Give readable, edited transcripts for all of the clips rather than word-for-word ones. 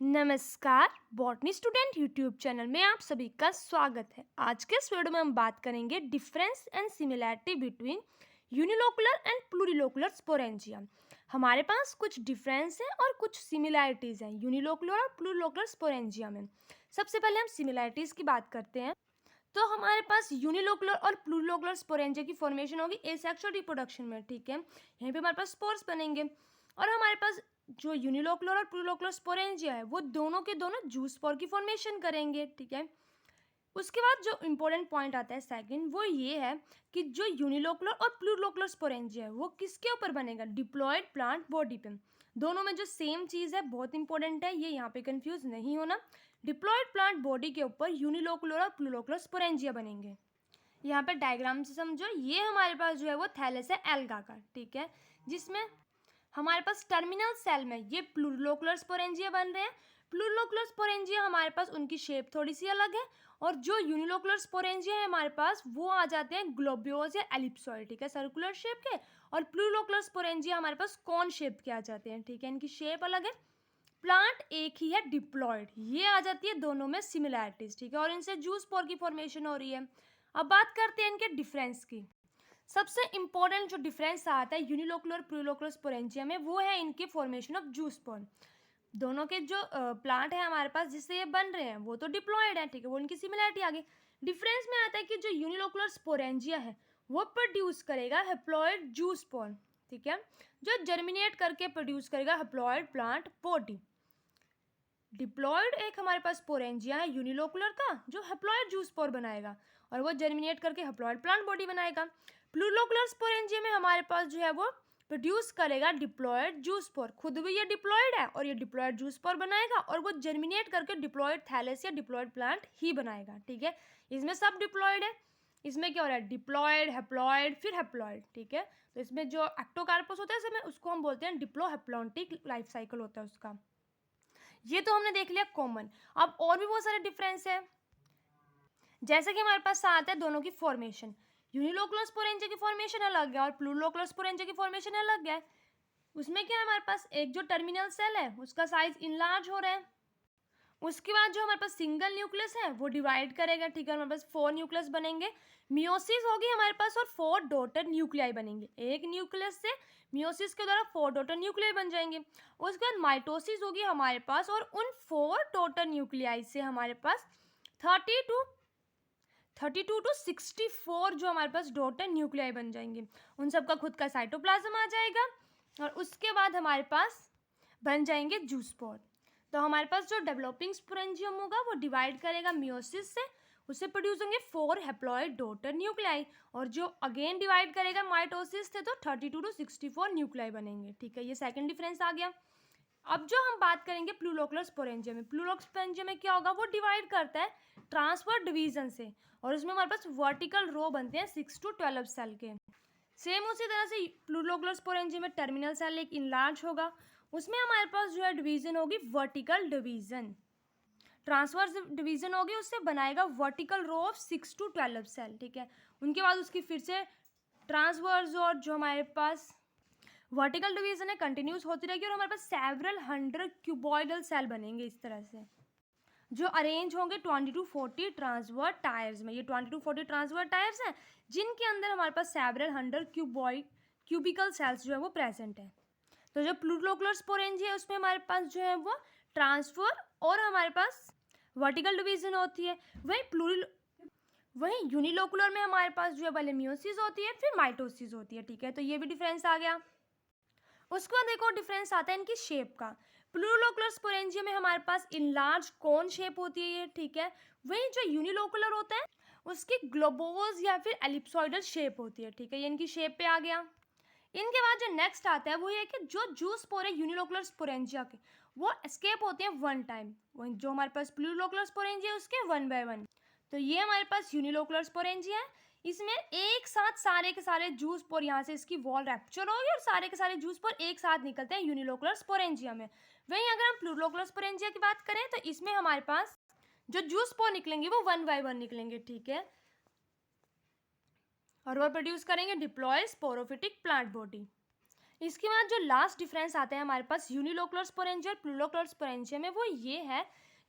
नमस्कार, botany student YouTube channel में आप सभी का स्वागत है। आज के इस वीडियो में हम बात करेंगे difference and similarity between unilocular and plurilocular sporangia. हमारे पास कुछ डिफरेंस है और कुछ सिमिलैरिटीज़ हैं यूनिलोकुलर और प्लूरिलोकुलर स्पोरेंजिया में। सबसे पहले हम सिमिलैरिटीज़ की बात करते हैं। तो हमारे पास यूनिलोकुलर और प्लूरिलोकुलर स्पोरेंजिया की फॉर्मेशन होगी एसेक्सुअल रिप्रोडक्शन में, ठीक है। यहीं पे हमारे पास स्पोर्स बनेंगे और हमारे पास जो यूनिलोकुलर और प्लूरिलोकुलर स्पोरेंजिया है वो दोनों के दोनों जू स्पोर की फॉर्मेशन करेंगे, ठीक है। उसके बाद जो इम्पोर्टेंट पॉइंट आता है सेकंड, वो ये है कि जो यूनिलोकुलर और प्लूरिलोकुलर स्पोरेंजिया है वो किसके ऊपर बनेगा, डिप्लॉयड प्लांट बॉडी पे। दोनों में जो सेम चीज़ है, बहुत इंपॉर्टेंट है, ये यहाँ पे कंफ्यूज नहीं होना। डिप्लॉयड प्लांट बॉडी के ऊपर यूनिलोकुलर और प्लूरिलोकुलर स्पोरेंजिया बनेंगे। यहाँ पे डायग्राम से समझो, ये हमारे पास जो है वो थैलेस है एल्गा का, ठीक है, जिसमें हमारे पास टर्मिनल सेल में ये प्लूरिलोकुलर स्पोरेंजिया बन रहे हैं। प्लूरिलोकुलर स्पोरेंजिया हमारे पास उनकी शेप थोड़ी सी अलग है, और जो यूनिलोकुलर स्पोरेंजिया है हमारे पास वो आ जाते हैं ग्लोब्यूल्स या एलिप्सॉइड, ठीक है, सर्कुलर शेप के। और प्लूरिलोकुलर स्पोरेंजिया हमारे पास कॉन शेप के आ जाते हैं, ठीक है, इनकी शेप अलग है। प्लांट एक ही है, डिप्लॉयड, ये आ जाती है दोनों में सिमिलैरिटीज, ठीक है, और इनसे जू स्पोर की फॉर्मेशन हो रही है। अब बात करते हैं इनके डिफरेंस की। सबसे इंपॉर्टेंट जो डिफरेंस आता है यूनिलोकुलर प्लूरिलोकुलर स्पोरेंजिया में, वो है इनके फॉर्मेशन ऑफ जू स्पोर। दोनों के जो प्लांट है हमारे पास जिससे ये बन रहे हैं वो तो डिप्लॉयड है, ठीक है, वो इनकी सिमिलैरिटी आ गई। डिफरेंस में आता है कि जो यूनिलोकुलर स्पोरेंजिया है वो प्रोड्यूस करेगा हेप्लॉयड जू स्पोर, ठीक है, जो जर्मिनेट करके प्रोड्यूस करेगा हेप्लॉयड प्लांट बॉडी। डिप्लॉयड एक हमारे पास स्पोरेंजिया है यूनिलोकुलर का, जो हेप्लॉयड जू स्पोर बनाएगा और वो जर्मिनेट करके हेप्लॉयड प्लांट बॉडी बनाएगा। प्लूरिलोकुलर स्पोरेंजिया में हमारे पास जो है वो प्रोड्यूस करेगा डिप्लॉयड जू स्पोर, खुद भी ये डिप्लॉयड है और ये डिप्लॉयड जू स्पोर बनाएगा और वो जर्मिनेट करके डिप्लॉयड थैलेस या डिप्लॉयड प्लांट ही बनाएगा, ठीक है। इसमें सब डिप्लॉयड है, इसमें क्या हो रहा है, डिप्लॉयड, हेप्लॉयड, फिर हेप्लॉयड, ठीक है। तो इसमें जो एक्टोकार्पस होता है इसमें उसको हम बोलते हैं डिप्लोहेप्लॉन्टिक लाइफ साइकिल होता है उसका। ये तो हमने देख लिया कॉमन। अब और भी बहुत सारे डिफरेंस है, जैसे कि हमारे पास आता है दोनों की फॉर्मेशन। यूनिलोकुलर स्पोरेंजिया की फॉर्मेशन अलग है और प्लूरिलोकुलर स्पोरेंजिया की फॉर्मेशन अलग है। उसमें क्या है, हमारे पास एक जो टर्मिनल सेल है उसका साइज इनलार्ज हो रहा है। उसके बाद जो हमारे पास सिंगल न्यूक्लियस है वो डिवाइड करेगा, ठीक है, हमारे पास 4 न्यूक्लियस बनेंगे। मियोसिस होगी हमारे पास और 4 डॉटर न्यूक्लियाई बनेंगे। एक न्यूक्लियस से मियोसिस के द्वारा 4 डॉटर न्यूक्लियाई बन जाएंगे। उसके बाद माइटोसिस होगी हमारे पास और उन 4 डॉटर न्यूक्लियाई से हमारे पास 32 टू 64 जो हमारे पास डॉटर न्यूक्लियाई बन जाएंगे। उन सब का खुद का साइटोप्लाज्म आ जाएगा और उसके बाद हमारे पास बन जाएंगे जू स्पोर। तो हमारे पास जो डेवलपिंग स्पोरेंजियम होगा वो डिवाइड करेगा मियोसिस से, उससे प्रोड्यूस होंगे 4 हेप्लॉयड डॉटर न्यूक्लियाई, और जो अगेन डिवाइड करेगा माइटोसिस से तो 32 टू 64 न्यूक्लियाई बनेंगे, ठीक है। ये सेकंड डिफरेंस आ गया। अब जो हम बात करेंगे प्लूरिलोकुलर स्पोरेंजिया में, प्लूरिलोकुलर स्पोरेंजिया में क्या होगा, वो डिवाइड करता है ट्रांसफर डिवीजन से, और उसमें हमारे पास वर्टिकल रो बनते हैं 6 टू 12 सेल के। सेम उसी तरह से प्लूरिलोकुलर स्पोरेंजिया में टर्मिनल सेल एक इनलार्ज होगा, उसमें हमारे पास जो है डिवीजन होगी वर्टिकल डिवीजन, ट्रांसवर्स डिवीजन होगी, उससे बनाएगा vertical row of 6 to 12 cell, ठीक है। उनके बाद उसकी फिर से ट्रांसवर्स और जो हमारे पास वर्टिकल डिवीजन है कंटिन्यूस होती रहेगी और हमारे पास सेवरल 100 क्यूबॉइडल सेल बनेंगे इस तरह से, जो अरेंज होंगे 20 टू 40 ट्रांसवर्स टायर्स में। ये 20 टू 40 ट्रांसवर्स टायर्स हैं जिनके अंदर हमारे पास सेवरल 100 क्यूबिकल सेल्स जो है वो प्रेजेंट है। तो जो प्लूरिलोकुलर स्पोरेंजिया है उसमें हमारे पास जो है वो ट्रांसफर और हमारे पास वर्टिकल डिवीजन होती है। वहीं यूनिलोकुलर में हमारे पास जो है पहले मियोसिस होती है फिर माइटोसिस होती है, ठीक है। तो ये भी डिफरेंस आ गया। उसके बाद एक और डिफरेंस आता है इनकी शेप का। प्लूरिलोकुलर स्पोरेंजिया में हमारे पास इनलार्ज कोन शेप होती है ये, ठीक है। वहीं जो यूनिलोकुलर होता है उसकी ग्लोबोज या फिर एलिप्सॉइडल शेप होती है, ठीक है। ये इनकी शेप पे आ गया। इनके बाद जो नेक्स्ट आता है वो ये कि जो जू स्पोर है यूनिलोकुलर स्पोरेंजिया के, वो एस्केप होते हैं वन टाइम। वहीं जो हमारे पास प्लूरिलोकुलर स्पोरेंजिया है उसके 1 बाय 1। तो ये हमारे पास यूनिलोकुलर स्पोरेंजिया है, इसमें एक साथ सारे के सारे जू स्पोर यहाँ से इसकी वॉल रैप्चर होगी और सारे के सारे जू स्पोर एक साथ निकलते हैं यूनिलोकुलर स्पोरेंजिया में। वहीं अगर हम प्लूरिलोकुलर स्पोरेंजिया की बात करें तो इसमें हमारे पास जो जू स्पोर निकलेंगे वो 1 बाय 1 निकलेंगे, ठीक है, और वो प्रोड्यूस करेंगे डिप्लॉय स्पोरोफिटिक प्लांट बॉडी। इसके बाद जो लास्ट डिफरेंस आता है हमारे पास यूनिलोकुलर स्पोरेंजिया और प्लूरोलोकुलर स्पोरेंजिया में, वो ये है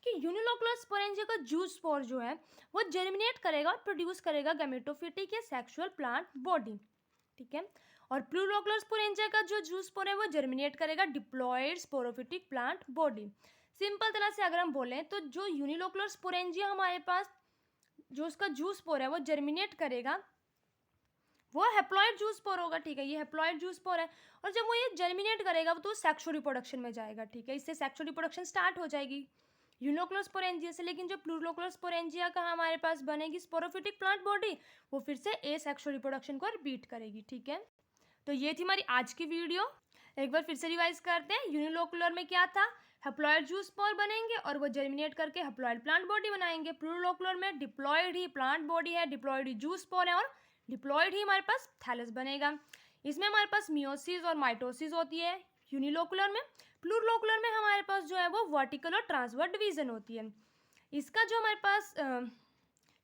कि यूनिलोकुलर स्पोरेंजिया का जूट स्पोर जो है वो जर्मिनेट करेगा और प्रोड्यूस करेगा गैमेटोफिटिक या सेक्सुअल प्लांट बॉडी, ठीक है। और प्लूरोलोकुलर स्पोरेंजिया का जो जूट स्पोर है वो जर्मिनेट करेगा diploid sporophytic plant body. Simple तरह से अगर हम बोलें तो जो यूनिलोकुलर स्पोरेंजिया हमारे पास जो उसका जूस स्पोर है वो जर्मिनेट करेगा, वो हेप्लॉइड जूस स्पोर होगा, ठीक है, ये हेप्लॉइड जूस स्पोर है। और जब वो ये जर्मिनेट करेगा तो सेक्सुअल रिप्रोडक्शन में जाएगा, ठीक है, इससे सेक्सुअल रिप्रोडक्शन स्टार्ट हो जाएगी यूनिलोकुलर स्पोरेंजिया से। लेकिन जो प्लूरोलोकुलर स्पोरेंजिया का हमारे पास बनेगी स्पोरोफिटिक प्लांट बॉडी, वो फिर से एसेक्सुअल रिप्रोडक्शन को रिपीट करेगी, ठीक है। तो ये थी हमारी आज की वीडियो। एक बार फिर से रिवाइज करते हैं। यूनिलोकुलर में क्या था, हेप्लॉइड जूस स्पोर बनेंगे और वो जर्मिनेट करके हेप्लॉइड प्लांट बॉडी बनाएंगे। प्लूरोलोकुलर में डिप्लॉयड ही प्लांट बॉडी है, डिप्लॉयड ही जूस स्पोर है और डिप्लॉयड ही हमारे पास थैलस बनेगा। इसमें हमारे पास मियोसिस और माइटोसिस होती है यूनिलोकुलर में। प्लूरोलोकुलर में हमारे पास जो है वो वर्टिकल और ट्रांसवर्स डिवीजन होती है। इसका जो हमारे पास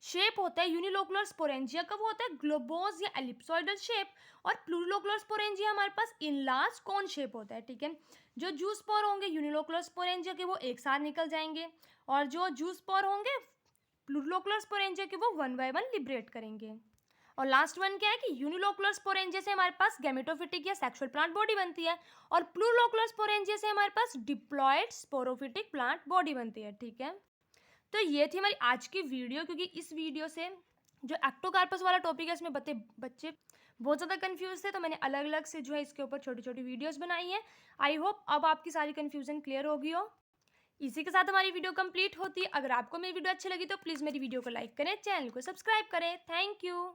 शेप होता है यूनिलोकुलर स्पोरेंजिया का, वो होता है ग्लोबोज या एलिप्सॉइडल शेप, और प्लूरोलोकुलर स्पोरेंजिया हमारे पास इनलार्ज कोन शेप होता है, ठीक है। जो जूस स्पोर होंगे यूनिलोकुलर स्पोरेंजिया के वो एक साथ निकल जाएंगे, और जो जूस स्पोर होंगे प्लूरोलोकुलर स्पोरेंजिया के वो वन बाय वन लिबरेट करेंगे। और लास्ट वन क्या है कि यूनिलोकुलर स्पोरेंजिया से हमारे पास गैमेटोफिटिक या सेक्सुअल प्लांट बॉडी बनती है, और प्लूरोलोकुलर स्पोरेंजिया से हमारे पास डिप्लॉयड स्पोरोफिटिक प्लांट बॉडी बनती है, ठीक है। तो ये थी हमारी आज की वीडियो, क्योंकि इस वीडियो से जो एक्टोकार्पस वाला टॉपिक है इसमें बच्चे बहुत ज़्यादा कंफ्यूज थे, तो मैंने अलग अलग से जो है इसके ऊपर छोटी छोटी वीडियोस बनाई हैं। आई होप अब आपकी सारी कन्फ्यूजन क्लियर होगी हो। इसी के साथ हमारी वीडियो कंप्लीट होती है। अगर आपको मेरी वीडियो अच्छी लगी तो प्लीज़ मेरी वीडियो को लाइक करें, चैनल को सब्सक्राइब करें। Thank you.